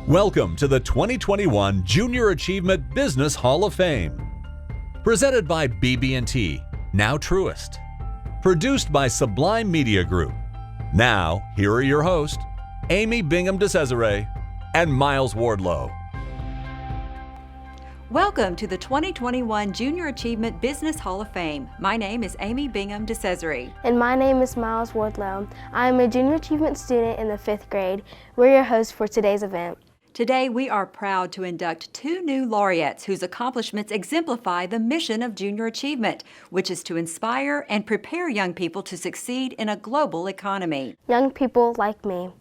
Welcome to the 2021 Junior Achievement Business Hall of Fame. Presented by BB&T, now Truist. Produced by Sublime Media Group. Now, here are your hosts, Amy Bingham DeCesare and Miles Wardlow. Welcome to the 2021 Junior Achievement Business Hall of Fame. My name is Amy Bingham DeCesare. And my name is Miles Wardlow. I am a Junior Achievement student in the 5th grade. We're your hosts for today's event. Today, we are proud to induct 2 new laureates whose accomplishments exemplify the mission of Junior Achievement, which is to inspire and prepare young people to succeed in a global economy. Young people like me.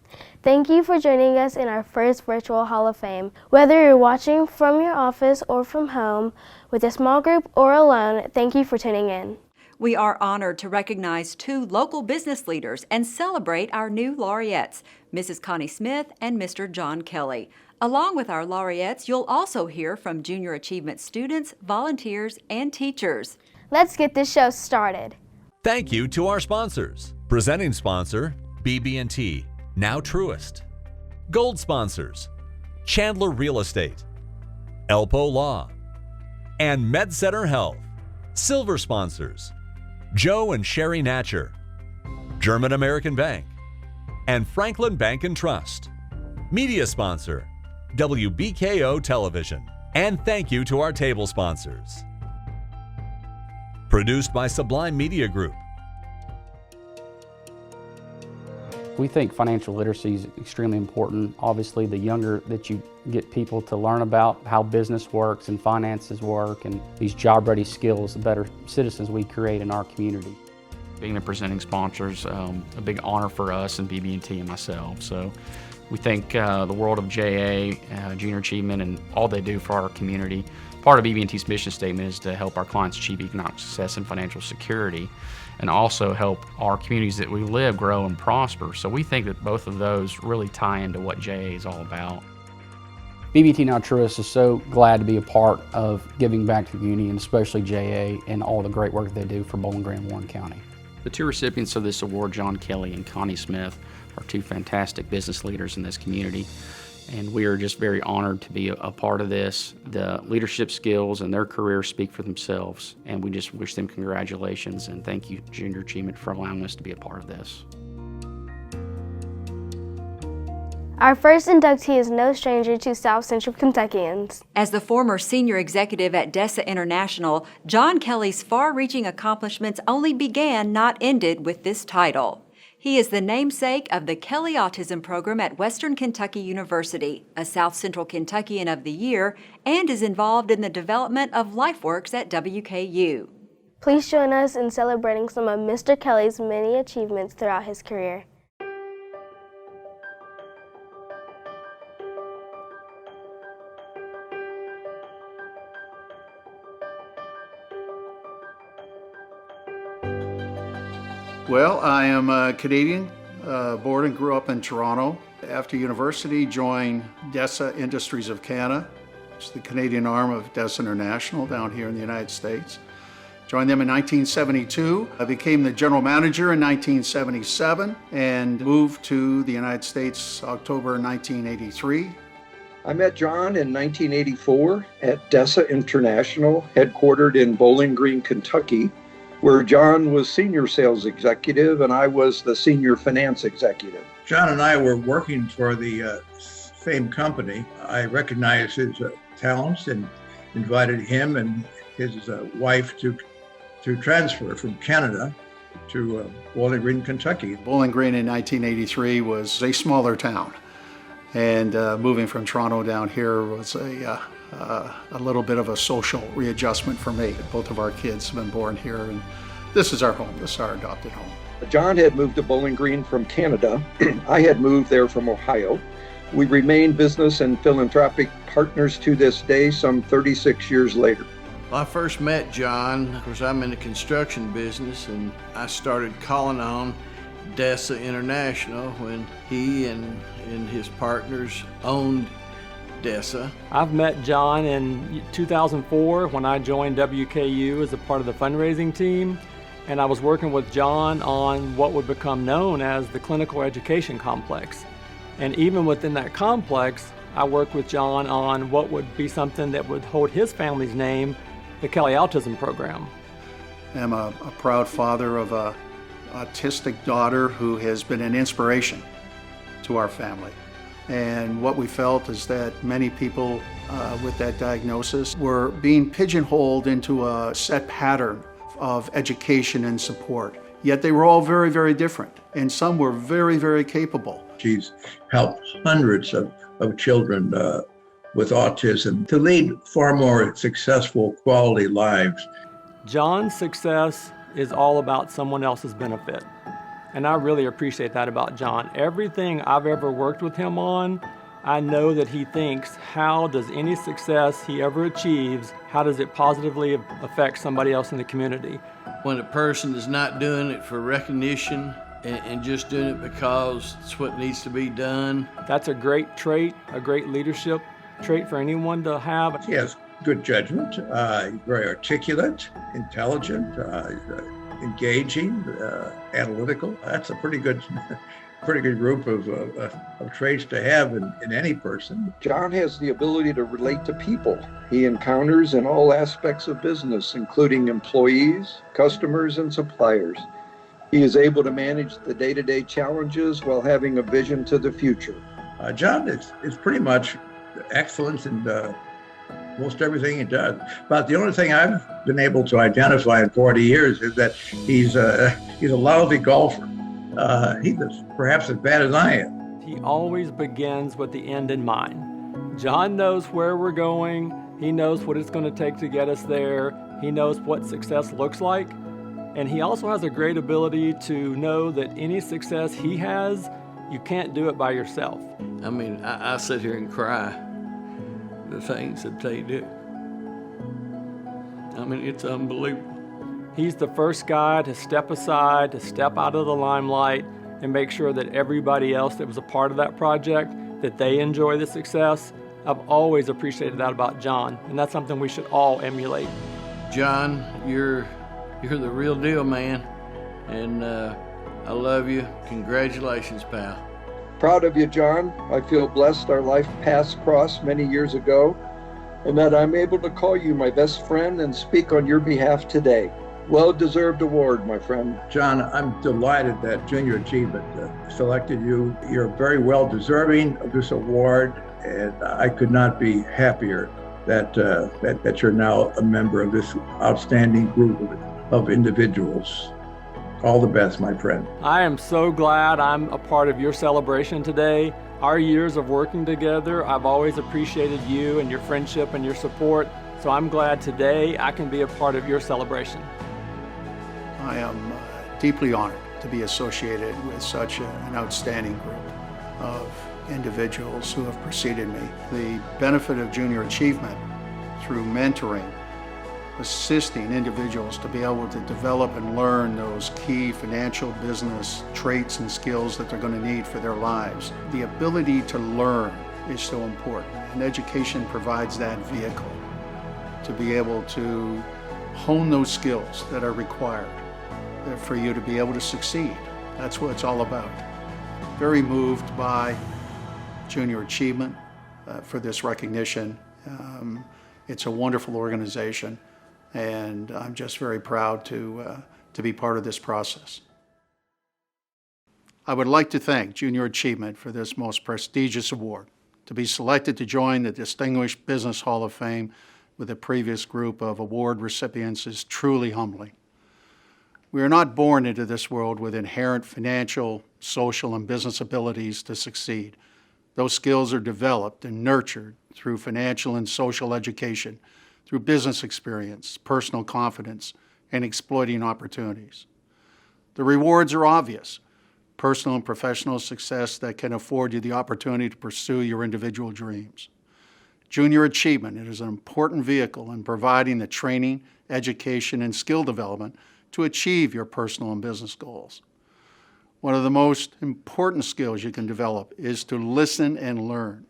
Thank you for joining us in our first virtual Hall of Fame. Whether you're watching from your office or from home, with a small group or alone, thank you for tuning in. We are honored to recognize 2 local business leaders and celebrate our new laureates, Mrs. Connie Smith and Mr. John Kelly. Along with our laureates, you'll also hear from Junior Achievement students, volunteers, and teachers. Let's get this show started. Thank you to our sponsors. Presenting sponsor, BB&T, now Truist. Gold sponsors, Chandler Real Estate, ELPO Law, and MedCenter Health. Silver sponsors, Joe and Cheri Natcher, German American Bank, and Franklin Bank and Trust. Media sponsor, WBKO Television. And thank you to our table sponsors. Produced by Sublime Media Group. We think financial literacy is extremely important. Obviously, the younger that you get people to learn about how business works and finances work and these job-ready skills, the better citizens we create in our community. Being the presenting sponsor is a big honor for us and BB&T and myself. So we thank the world of JA, Junior Achievement, and all they do for our community. Part of BB&T's mission statement is to help our clients achieve economic success and financial security, and also help our communities that we live grow and prosper. So we think that both of those really tie into what JA is all about. BB&T Now Truist is so glad to be a part of giving back to the community, and especially JA and all the great work they do for Bowling Green and Warren County. The 2 recipients of this award, John Kelly and Connie Smith, are 2 fantastic business leaders in this community, and we are just very honored to be a part of this. The leadership skills and their careers speak for themselves, and we just wish them congratulations, and thank you, Junior Achievement, for allowing us to be a part of this. Our first inductee is no stranger to South Central Kentuckians. As the former senior executive at DESA International, John Kelly's far-reaching accomplishments only began, not ended, with this title. He is the namesake of the Kelly Autism Program at Western Kentucky University, a South Central Kentuckian of the Year, and is involved in the development of Lifeworks at WKU. Please join us in celebrating some of Mr. Kelly's many achievements throughout his career. Well, I am a Canadian, born and grew up in Toronto. After university, joined DESA Industries of Canada. It's the Canadian arm of DESA International down here in the United States. Joined them in 1972. I became the general manager in 1977 and moved to the United States October 1983. I met John in 1984 at DESA International, headquartered in Bowling Green, Kentucky, where John was senior sales executive and I was the senior finance executive. John and I were working for the same company. I recognized his talents and invited him and his wife to transfer from Canada to Bowling Green, Kentucky. Bowling Green in 1983 was a smaller town, and moving from Toronto down here was a little bit of a social readjustment for me. Both of our kids have been born here, and this is our home. This is our adopted home. John had moved to Bowling Green from Canada. I had moved there from Ohio. We remain business and philanthropic partners to this day, some 36 years later. Well, I first met John, of course I'm in the construction business, and I started calling on DESA International when he and his partners owned DESA. I've met John in 2004 when I joined WKU as a part of the fundraising team, and I was working with John on what would become known as the Clinical Education Complex. And even within that complex, I worked with John on what would be something that would hold his family's name, the Kelly Autism Program. I'm a proud father of an autistic daughter who has been an inspiration to our family. And what we felt is that many people with that diagnosis were being pigeonholed into a set pattern of education and support. Yet they were all very, very different, and some were very, very capable. She's helped hundreds of children with autism to lead far more successful, quality lives. John's success is all about someone else's benefit. And I really appreciate that about John. Everything I've ever worked with him on, I know that he thinks, how does any success he ever achieves, how does it positively affect somebody else in the community? When a person is not doing it for recognition and just doing it because it's what needs to be done. That's a great trait, a great leadership trait for anyone to have. He has good judgment, very articulate, intelligent, engaging, analytical. That's a pretty good group of traits to have in any person. John has the ability to relate to people he encounters in all aspects of business, including employees, customers, and suppliers. He is able to manage the day-to-day challenges while having a vision to the future. John is pretty much excellent in most everything he does. But the only thing I've been able to identify in 40 years is that he's a lousy golfer. He's perhaps as bad as I am. He always begins with the end in mind. John knows where we're going. He knows what it's going to take to get us there. He knows what success looks like. And he also has a great ability to know that any success he has, you can't do it by yourself. I mean, I sit here and cry the things that they do. I mean, it's unbelievable. He's the first guy to step aside, to step out of the limelight and make sure that everybody else that was a part of that project, that they enjoy the success. I've always appreciated that about John, and that's something we should all emulate. John, you're the real deal, man, and I love you. Congratulations, pal. Proud of you, John. I feel blessed our life paths crossed many years ago, and that I'm able to call you my best friend and speak on your behalf today. Well-deserved award, my friend. John, I'm delighted that Junior Achievement selected you. You're very well deserving of this award, and I could not be happier that you're now a member of this outstanding group of individuals. All the best, my friend. I am so glad I'm a part of your celebration today. Our years of working together, I've always appreciated you and your friendship and your support. So I'm glad today I can be a part of your celebration. I am deeply honored to be associated with such an outstanding group of individuals who have preceded me. The benefit of junior achievement through mentoring, assisting individuals to be able to develop and learn those key financial business traits and skills that they're going to need for their lives. The ability to learn is so important, and education provides that vehicle to be able to hone those skills that are required for you to be able to succeed. That's what it's all about. Very moved by Junior Achievement for this recognition. It's a wonderful organization, and I'm just very proud to be part of this process. I would like to thank Junior Achievement for this most prestigious award. To be selected to join the Distinguished Business Hall of Fame with a previous group of award recipients is truly humbling. We are not born into this world with inherent financial, social, and business abilities to succeed. Those skills are developed and nurtured through financial and social education, through business experience, personal confidence, and exploiting opportunities. The rewards are obvious: personal and professional success that can afford you the opportunity to pursue your individual dreams. Junior Achievement is an important vehicle in providing the training, education, and skill development to achieve your personal and business goals. One of the most important skills you can develop is to listen and learn.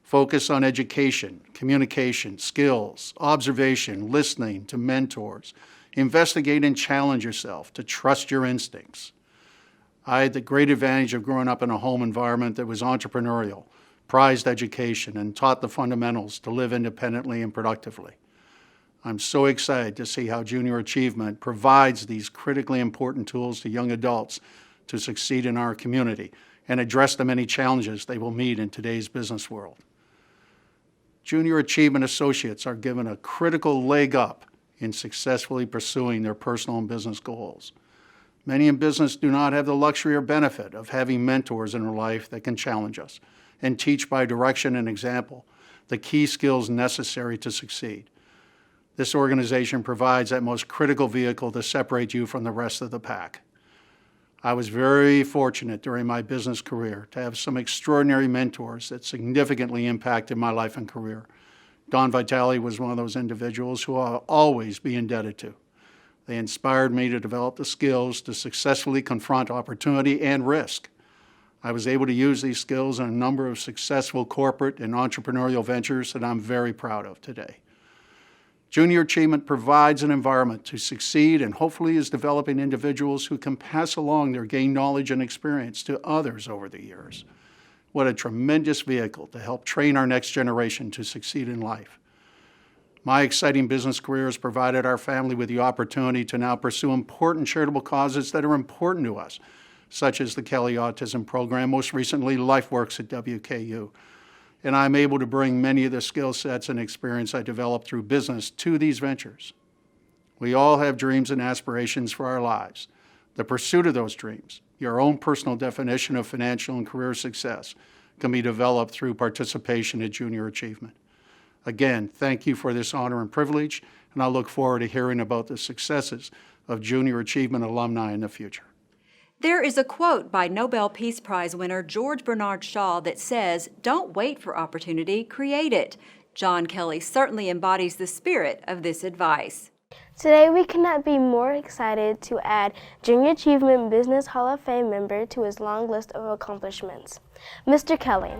Focus on education, communication, skills, observation, listening to mentors. Investigate and challenge yourself to trust your instincts. I had the great advantage of growing up in a home environment that was entrepreneurial, prized education, and taught the fundamentals to live independently and productively. I'm so excited to see how Junior Achievement provides these critically important tools to young adults to succeed in our community and address the many challenges they will meet in today's business world. Junior Achievement Associates are given a critical leg up in successfully pursuing their personal and business goals. Many in business do not have the luxury or benefit of having mentors in their life that can challenge us and teach by direction and example the key skills necessary to succeed. This organization provides that most critical vehicle to separate you from the rest of the pack. I was very fortunate during my business career to have some extraordinary mentors that significantly impacted my life and career. Don Vitale was one of those individuals who I'll always be indebted to. They inspired me to develop the skills to successfully confront opportunity and risk. I was able to use these skills in a number of successful corporate and entrepreneurial ventures that I'm very proud of today. Junior Achievement provides an environment to succeed and hopefully is developing individuals who can pass along their gained knowledge and experience to others over the years. What a tremendous vehicle to help train our next generation to succeed in life. My exciting business career has provided our family with the opportunity to now pursue important charitable causes that are important to us, such as the Kelly Autism Program, most recently Lifeworks at WKU. And I'm able to bring many of the skill sets and experience I developed through business to these ventures. We all have dreams and aspirations for our lives. The pursuit of those dreams, your own personal definition of financial and career success, can be developed through participation at Junior Achievement. Again, thank you for this honor and privilege, and I look forward to hearing about the successes of Junior Achievement alumni in the future. There is a quote by Nobel Peace Prize winner George Bernard Shaw that says, "Don't wait for opportunity, create it." John Kelly certainly embodies the spirit of this advice. Today, we cannot be more excited to add Junior Achievement Business Hall of Fame member to his long list of accomplishments. Mr. Kelly,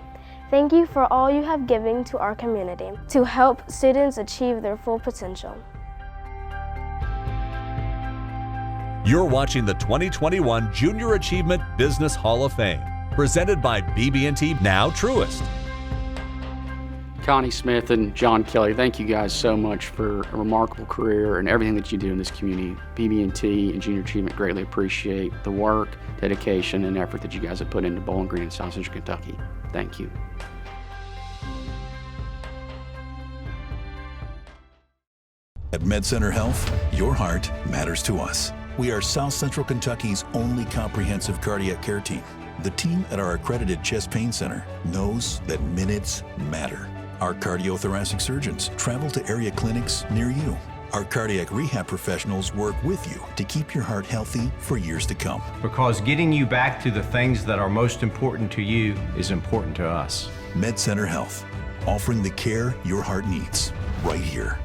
thank you for all you have given to our community to help students achieve their full potential. You're watching the 2021 Junior Achievement Business Hall of Fame, presented by BB&T, now Truist. Connie Smith and John Kelly, thank you guys so much for a remarkable career and everything that you do in this community. BB&T and Junior Achievement greatly appreciate the work, dedication, and effort that you guys have put into Bowling Green and South Central Kentucky. Thank you. At MedCenter Health, your heart matters to us. We are South Central Kentucky's only comprehensive cardiac care team. The team at our accredited chest pain center knows that minutes matter. Our cardiothoracic surgeons travel to area clinics near you. Our cardiac rehab professionals work with you to keep your heart healthy for years to come. Because getting you back to the things that are most important to you is important to us. MedCenter Health, offering the care your heart needs, right here.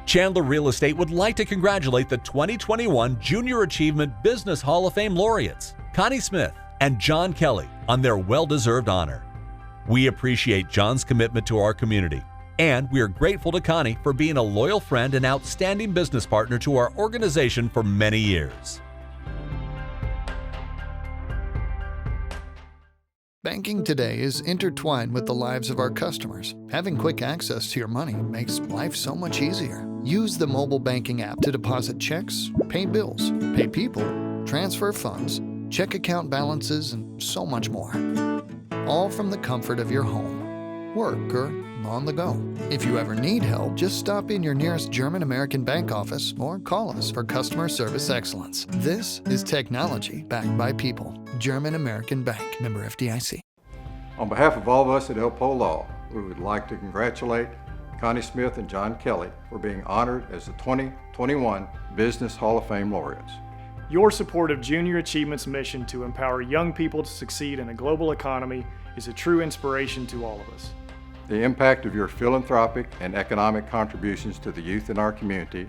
Chandler Real Estate would like to congratulate the 2021 Junior Achievement Business Hall of Fame laureates, Connie Smith and John Kelly, on their well-deserved honor. We appreciate John's commitment to our community, and we are grateful to Connie for being a loyal friend and outstanding business partner to our organization for many years. Banking today is intertwined with the lives of our customers. Having quick access to your money makes life so much easier. Use the mobile banking app to deposit checks, pay bills, pay people, transfer funds, check account balances, and so much more. All from the comfort of your home, work, or on the go. If you ever need help, just stop in your nearest German American bank office or call us for customer service excellence. This is technology backed by people. German American Bank, member FDIC. On behalf of all of us at ELPO Law, we would like to congratulate Connie Smith and John Kelly for being honored as the 2021 Business Hall of Fame laureates. Your support of Junior Achievement's mission to empower young people to succeed in a global economy is a true inspiration to all of us. The impact of your philanthropic and economic contributions to the youth in our community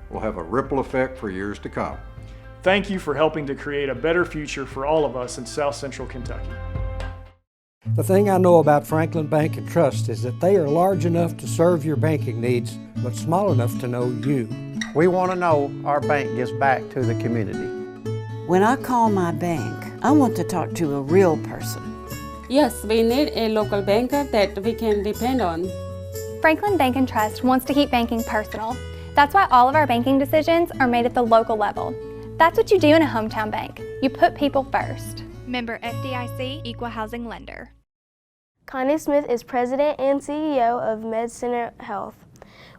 will have a ripple effect for years to come. Thank you for helping to create a better future for all of us in South Central Kentucky. The thing I know about Franklin Bank and Trust is that they are large enough to serve your banking needs, but small enough to know you. We want to know our bank gives back to the community. When I call my bank, I want to talk to a real person. Yes, we need a local banker that we can depend on. Franklin Bank and Trust wants to keep banking personal. That's why all of our banking decisions are made at the local level. That's what you do in a hometown bank. You put people first. Member FDIC, Equal Housing Lender. Connie Smith is president and CEO of MedCenter Health.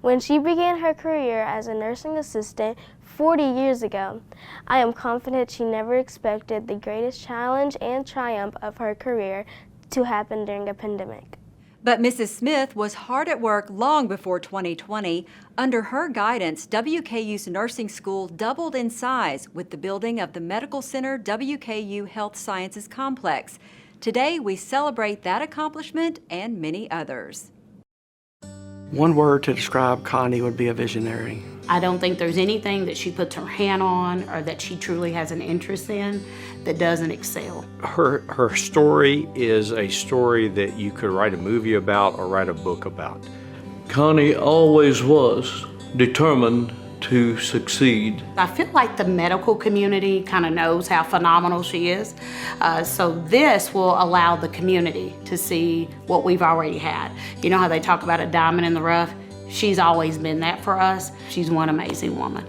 When she began her career as a nursing assistant 40 years ago, I am confident she never expected the greatest challenge and triumph of her career to happen during a pandemic. But Mrs. Smith was hard at work long before 2020. Under her guidance, WKU's nursing school doubled in size with the building of the Medical Center WKU Health Sciences Complex. Today, we celebrate that accomplishment and many others. One word to describe Connie would be a visionary. I don't think there's anything that she puts her hand on or that she truly has an interest in that doesn't excel. Her story is a story that you could write a movie about or write a book about. Connie always was determined to succeed. I feel like the medical community kind of knows how phenomenal she is. So this will allow the community to see what we've already had. You know how they talk about a diamond in the rough? She's always been that for us. She's one amazing woman.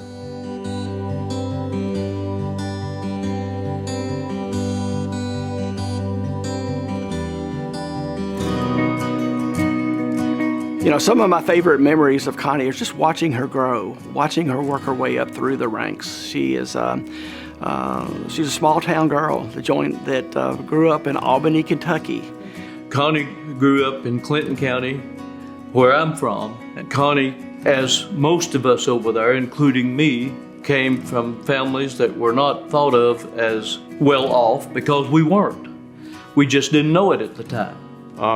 You know, some of my favorite memories of Connie is just watching her grow, watching her work her way up through the ranks. She's a small town girl that grew up in Albany, Kentucky. Connie grew up in Clinton County, where I'm from. And Connie, as most of us over there, including me, came from families that were not thought of as well off because we weren't. We just didn't know it at the time.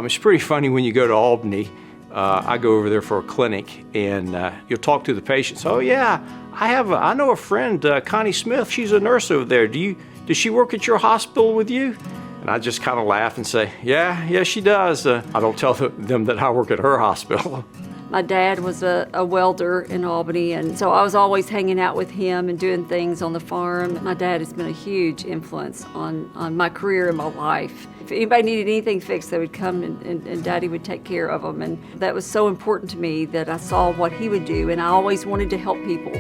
It's pretty funny when you go to Albany. I go over there for a clinic, and you'll talk to the patients. Oh yeah, I know a friend, Connie Smith. She's a nurse over there. Does she work at your hospital with you? And I just kind of laugh and say, yeah, she does. I don't tell them that I work at her hospital. My dad was a welder in Albany, and so I was always hanging out with him and doing things on the farm. My dad has been a huge influence on my career and my life. If anybody needed anything fixed, they would come and Daddy would take care of them. And that was so important to me that I saw what he would do, and I always wanted to help people.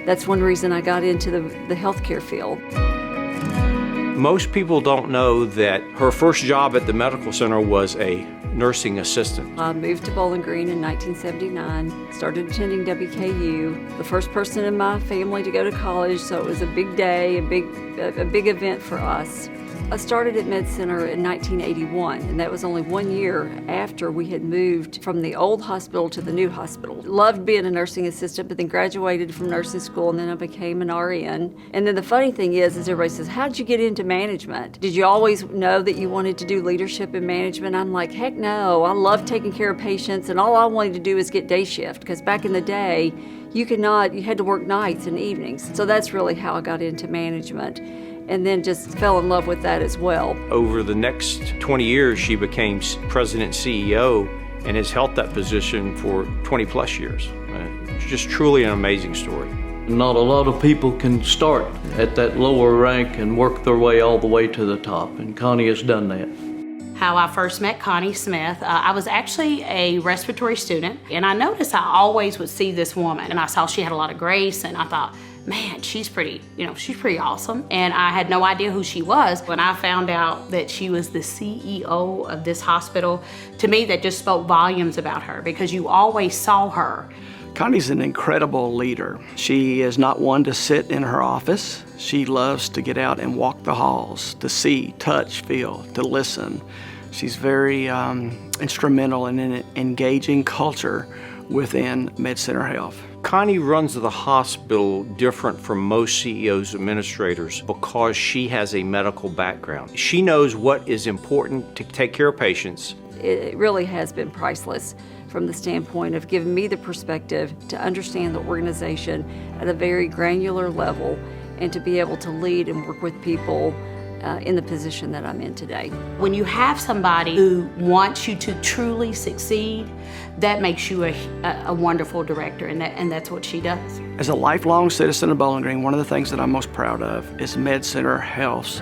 That's one reason I got into the healthcare field. Most people don't know that her first job at the medical center was a nursing assistant. I moved to Bowling Green in 1979, started attending WKU, the first person in my family to go to college, so it was a big day, a big event for us. I started at Med Center in 1981, and that was only 1 year after we had moved from the old hospital to the new hospital. Loved being a nursing assistant, but then graduated from nursing school, and then I became an RN. And then the funny thing is everybody says, how'd you get into management? Did you always know that you wanted to do leadership and management? I'm like, heck no. I love taking care of patients, and all I wanted to do is get day shift, because back in the day, you had to work nights and evenings. So that's really how I got into management. And then just fell in love with that as well. Over the next 20 years, she became president CEO and has held that position for 20 plus years. It's just truly an amazing story. Not a lot of people can start at that lower rank and work their way all the way to the top, and Connie has done that. How I first met Connie Smith, I was actually a respiratory student, and I noticed I always would see this woman, and I saw she had a lot of grace, and I thought, man, she's pretty awesome. And I had no idea who she was. When I found out that she was the CEO of this hospital, to me that just spoke volumes about her, because you always saw her. Connie's an incredible leader. She is not one to sit in her office. She loves to get out and walk the halls, to see, touch, feel, to listen. She's very instrumental in an engaging culture within MedCenter Health. Connie runs the hospital different from most CEOs, administrators, because she has a medical background. She knows what is important to take care of patients. It really has been priceless from the standpoint of giving me the perspective to understand the organization at a very granular level and to be able to lead and work with people in the position that I'm in today. When you have somebody who wants you to truly succeed, that makes you a wonderful director, and that's what she does. As a lifelong citizen of Bowling Green, one of the things that I'm most proud of is MedCenter Health's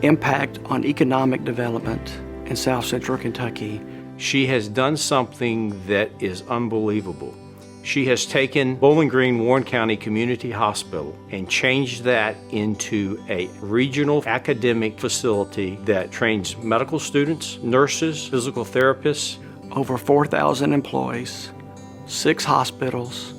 impact on economic development in South Central Kentucky. She has done something that is unbelievable. She has taken Bowling Green Warren County Community Hospital and changed that into a regional academic facility that trains medical students, nurses, physical therapists. Over 4,000 employees, 6 hospitals,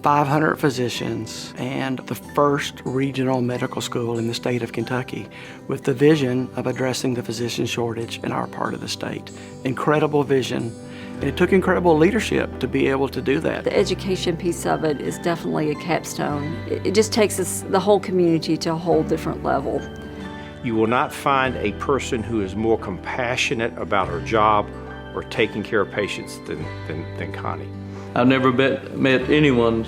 500 physicians, and the first regional medical school in the state of Kentucky with the vision of addressing the physician shortage in our part of the state. Incredible vision. And it took incredible leadership to be able to do that. The education piece of it is definitely a capstone. It just takes us, the whole community, to a whole different level. You will not find a person who is more compassionate about her job or taking care of patients than Connie. I've never met anyone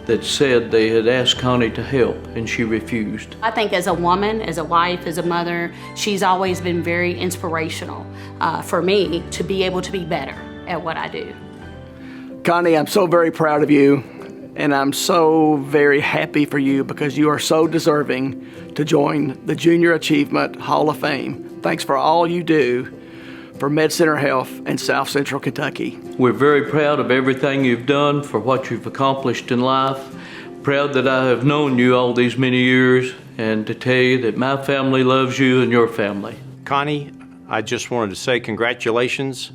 that said they had asked Connie to help and she refused. I think as a woman, as a wife, as a mother, she's always been very inspirational for me to be able to be better at what I do. Connie, I'm so very proud of you, and I'm so very happy for you because you are so deserving to join the Junior Achievement Hall of Fame. Thanks for all you do for MedCenter Health in South Central Kentucky. We're very proud of everything you've done, for what you've accomplished in life. Proud that I have known you all these many years, and to tell you that my family loves you and your family. Connie, I just wanted to say congratulations.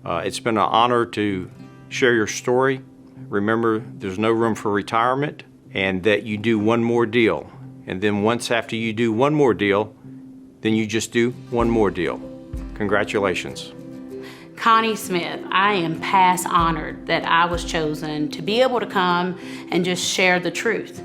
It's been an honor to share your story. Remember, there's no room for retirement, and that you do one more deal. And then once after you do one more deal, then you just do one more deal. Congratulations. Connie Smith, I am past honored that I was chosen to be able to come and just share the truth.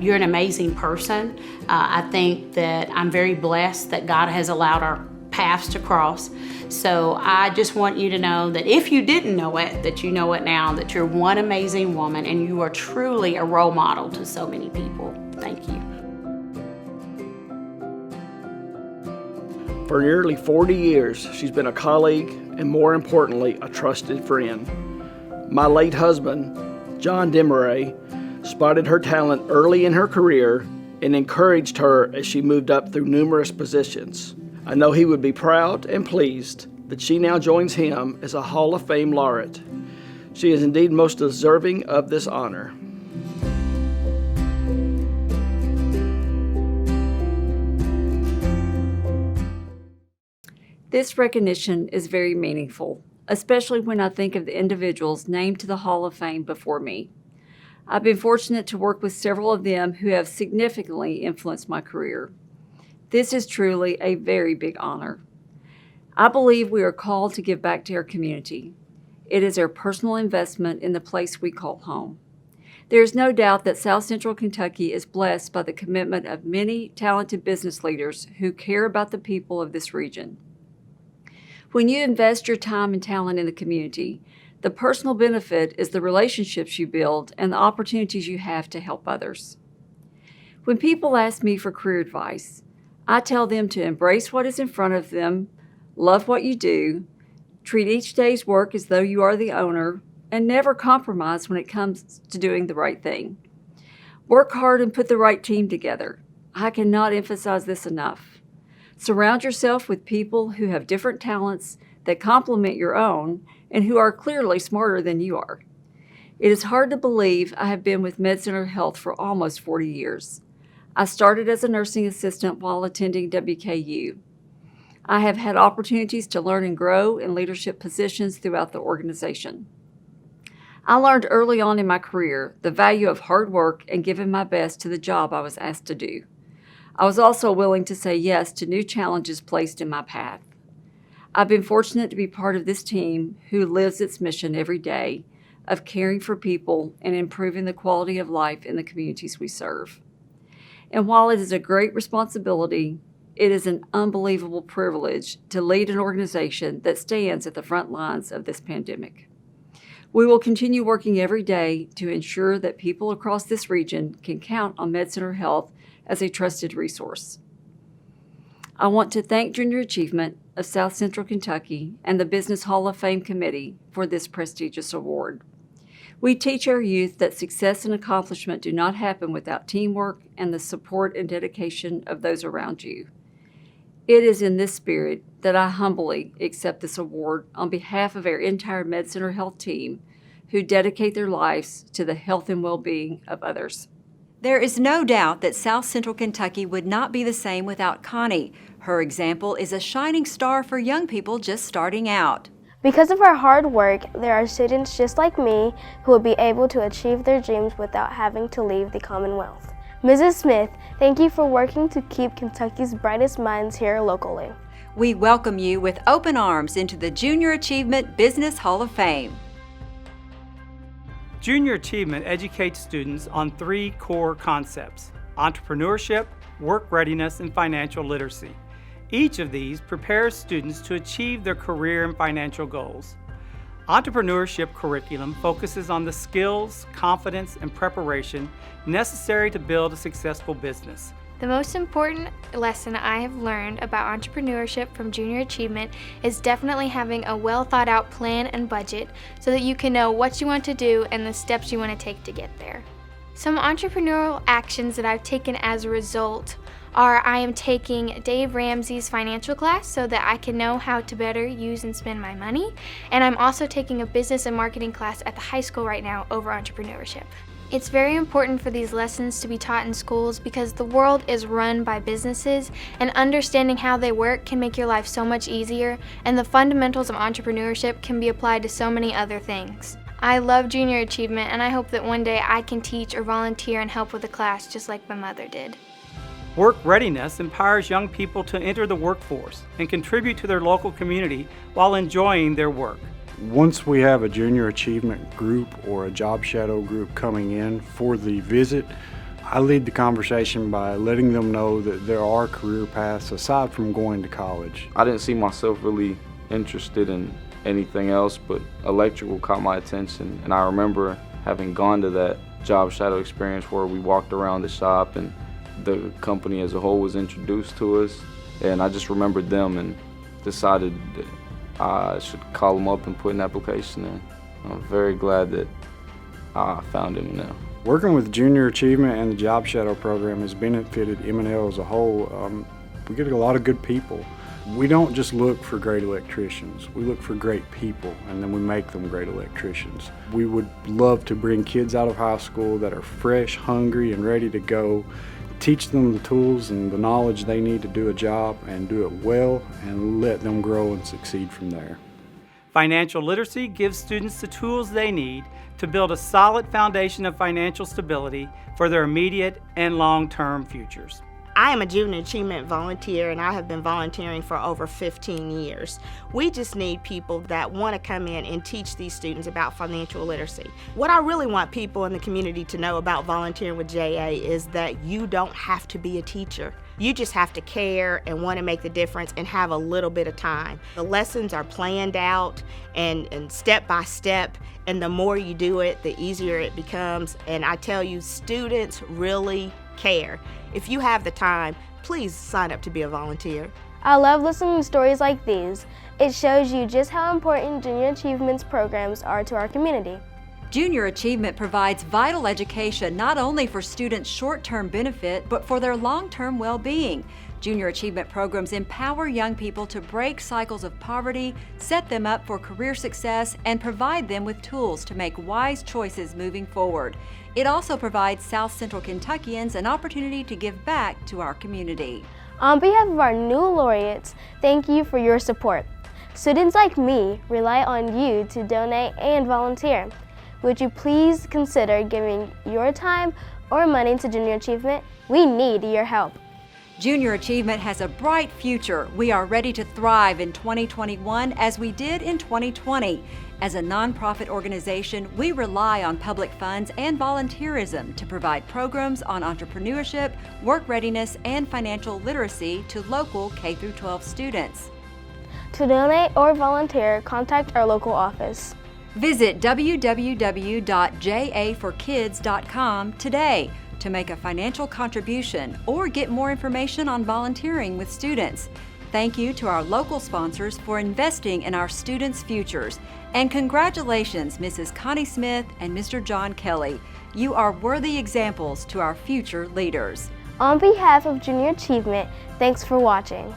You're an amazing person. I think that I'm very blessed that God has allowed our paths to cross. So I just want you to know that if you didn't know it, that you know it now, that you're one amazing woman and you are truly a role model to so many people. Thank you. For nearly 40 years, she's been a colleague and, more importantly, a trusted friend. My late husband, John Demaray, spotted her talent early in her career and encouraged her as she moved up through numerous positions. I know he would be proud and pleased that she now joins him as a Hall of Fame laureate. She is indeed most deserving of this honor. This recognition is very meaningful, especially when I think of the individuals named to the Hall of Fame before me. I've been fortunate to work with several of them who have significantly influenced my career. This is truly a very big honor. I believe we are called to give back to our community. It is our personal investment in the place we call home. There is no doubt that South Central Kentucky is blessed by the commitment of many talented business leaders who care about the people of this region. When you invest your time and talent in the community, the personal benefit is the relationships you build and the opportunities you have to help others. When people ask me for career advice, I tell them to embrace what is in front of them, love what you do, treat each day's work as though you are the owner, and never compromise when it comes to doing the right thing. Work hard and put the right team together. I cannot emphasize this enough. Surround yourself with people who have different talents that complement your own and who are clearly smarter than you are. It is hard to believe I have been with MedCenter Health for almost 40 years. I started as a nursing assistant while attending WKU. I have had opportunities to learn and grow in leadership positions throughout the organization. I learned early on in my career the value of hard work and giving my best to the job I was asked to do. I was also willing to say yes to new challenges placed in my path. I've been fortunate to be part of this team who lives its mission every day of caring for people and improving the quality of life in the communities we serve. And while it is a great responsibility, it is an unbelievable privilege to lead an organization that stands at the front lines of this pandemic. We will continue working every day to ensure that people across this region can count on MedCenter Health as a trusted resource. I want to thank Junior Achievement of South Central Kentucky and the Business Hall of Fame Committee for this prestigious award. We teach our youth that success and accomplishment do not happen without teamwork and the support and dedication of those around you. It is in this spirit that I humbly accept this award on behalf of our entire MedCenter Health team who dedicate their lives to the health and well-being of others. There is no doubt that South Central Kentucky would not be the same without Connie. Her example is a shining star for young people just starting out. Because of her hard work, there are students just like me who will be able to achieve their dreams without having to leave the Commonwealth. Mrs. Smith, thank you for working to keep Kentucky's brightest minds here locally. We welcome you with open arms into the Junior Achievement Business Hall of Fame. Junior Achievement educates students on 3 core concepts: entrepreneurship, work readiness, and financial literacy. Each of these prepares students to achieve their career and financial goals. Entrepreneurship curriculum focuses on the skills, confidence, and preparation necessary to build a successful business. The most important lesson I have learned about entrepreneurship from Junior Achievement is definitely having a well thought out plan and budget so that you can know what you want to do and the steps you want to take to get there. Some entrepreneurial actions that I've taken as a result are I am taking Dave Ramsey's financial class so that I can know how to better use and spend my money, and I'm also taking a business and marketing class at the high school right now over entrepreneurship. It's very important for these lessons to be taught in schools because the world is run by businesses, and understanding how they work can make your life so much easier, and the fundamentals of entrepreneurship can be applied to so many other things. I love Junior Achievement, and I hope that one day I can teach or volunteer and help with a class just like my mother did. Work readiness empowers young people to enter the workforce and contribute to their local community while enjoying their work. Once we have a Junior Achievement group or a job shadow group coming in for the visit, I lead the conversation by letting them know that there are career paths aside from going to college. I didn't see myself really interested in anything else, but electrical caught my attention, and I remember having gone to that job shadow experience where we walked around the shop and the company as a whole was introduced to us, and I just remembered them and decided that I should call them up and put an application in. I'm very glad that I found him now. Working with Junior Achievement and the Job Shadow program has benefited M&L as a whole. We get a lot of good people. We don't just look for great electricians, we look for great people, and then we make them great electricians. We would love to bring kids out of high school that are fresh, hungry, and ready to go, teach them the tools and the knowledge they need to do a job and do it well, and let them grow and succeed from there. Financial literacy gives students the tools they need to build a solid foundation of financial stability for their immediate and long-term futures. I am a Junior Achievement volunteer, and I have been volunteering for over 15 years. We just need people that want to come in and teach these students about financial literacy. What I really want people in the community to know about volunteering with JA is that you don't have to be a teacher. You just have to care and want to make the difference and have a little bit of time. The lessons are planned out and step by step, and the more you do it, the easier it becomes. And I tell you, students really care. If you have the time, please sign up to be a volunteer. I love listening to stories like these. It shows you just how important Junior Achievement's programs are to our community. Junior Achievement provides vital education not only for students' short-term benefit, but for their long-term well-being. Junior Achievement programs empower young people to break cycles of poverty, set them up for career success, and provide them with tools to make wise choices moving forward. It also provides South Central Kentuckians an opportunity to give back to our community. On behalf of our new laureates, thank you for your support. Students like me rely on you to donate and volunteer. Would you please consider giving your time or money to Junior Achievement? We need your help. Junior Achievement has a bright future. We are ready to thrive in 2021 as we did in 2020. As a nonprofit organization, we rely on public funds and volunteerism to provide programs on entrepreneurship, work readiness, and financial literacy to local K-12 students. To donate or volunteer, contact our local office. Visit www.jaforkids.com today to make a financial contribution or get more information on volunteering with students. Thank you to our local sponsors for investing in our students' futures. And congratulations, Mrs. Connie Smith and Mr. John Kelly. You are worthy examples to our future leaders. On behalf of Junior Achievement, thanks for watching.